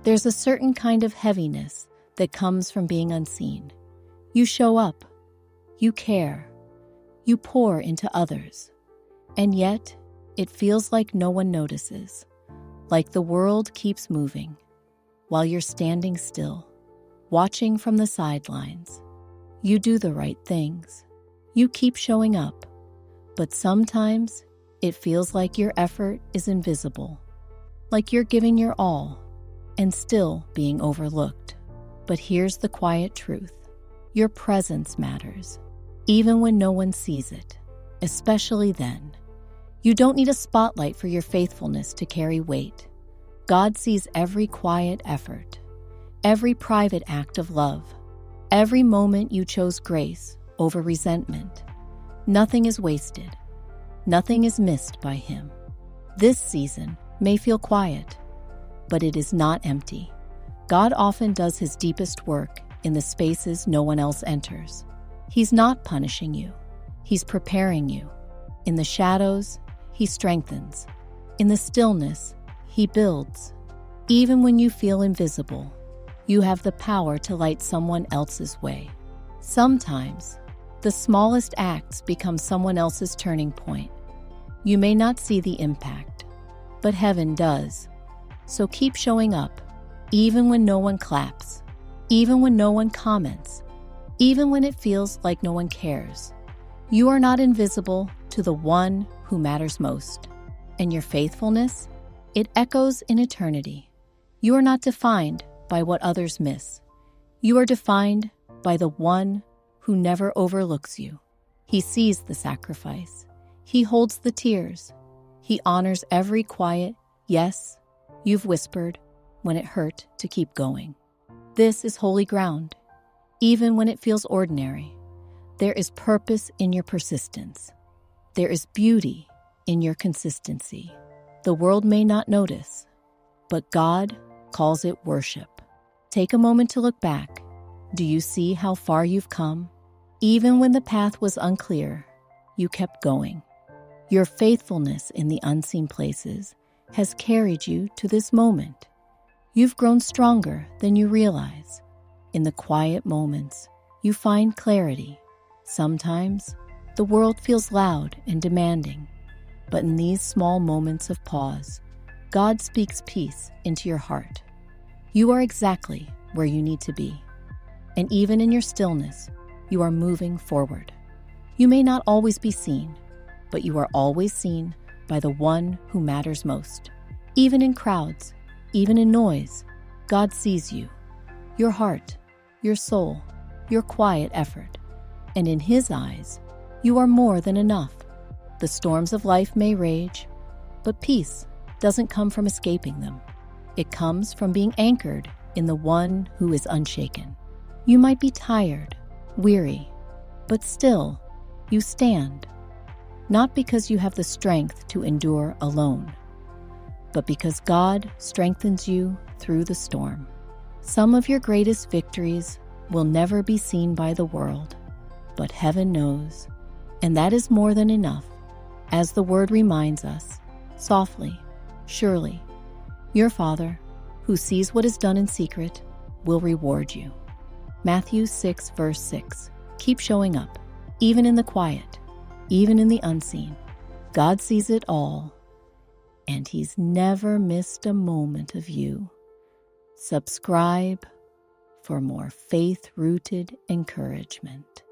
There's a certain kind of heaviness that comes from being unseen. You show up, you care, you pour into others, and yet it feels like no one notices, like the world keeps moving, while you're standing still, watching from the sidelines. You do the right things. You keep showing up, but sometimes it feels like your effort is invisible, like you're giving your all and still being overlooked. But here's the quiet truth. Your presence matters, even when no one sees it, especially then. You don't need a spotlight for your faithfulness to carry weight. God sees every quiet effort, every private act of love, every moment you chose grace over resentment. Nothing is wasted. Nothing is missed by Him. This season may feel quiet, but it is not empty. God often does His deepest work in the spaces no one else enters. He's not punishing you. He's preparing you. In the shadows, He strengthens. In the stillness, He builds. Even when you feel invisible, you have the power to light someone else's way. Sometimes, the smallest acts become someone else's turning point. You may not see the impact, but heaven does. So keep showing up, even when no one claps, even when no one comments, even when it feels like no one cares. You are not invisible to the one who matters most. And your faithfulness, it echoes in eternity. You are not defined by what others miss. You are defined by the one who never overlooks you. He sees the sacrifice. He holds the tears. He honors every quiet yes you've whispered when it hurt to keep going. This is holy ground. Even when it feels ordinary, there is purpose in your persistence. There is beauty in your consistency. The world may not notice, but God calls it worship. Take a moment to look back. Do you see how far you've come? Even when the path was unclear, you kept going. Your faithfulness in the unseen places has carried you to this moment. You've grown stronger than you realize. In the quiet moments, you find clarity. Sometimes, the world feels loud and demanding, but in these small moments of pause, God speaks peace into your heart. You are exactly where you need to be. And even in your stillness, you are moving forward. You may not always be seen, but you are always seen by the one who matters most. Even in crowds, even in noise, God sees you, your heart, your soul, your quiet effort. And in His eyes, you are more than enough. The storms of life may rage, but peace doesn't come from escaping them. It comes from being anchored in the one who is unshaken. You might be tired, weary, but still, you stand. Not because you have the strength to endure alone, but because God strengthens you through the storm. Some of your greatest victories will never be seen by the world, but heaven knows, and that is more than enough. As the word reminds us, softly, surely, your Father, who sees what is done in secret, will reward you. Matthew 6, verse 6. Keep showing up, even in the quiet, even in the unseen. God sees it all, and He's never missed a moment of you. Subscribe for more faith-rooted encouragement.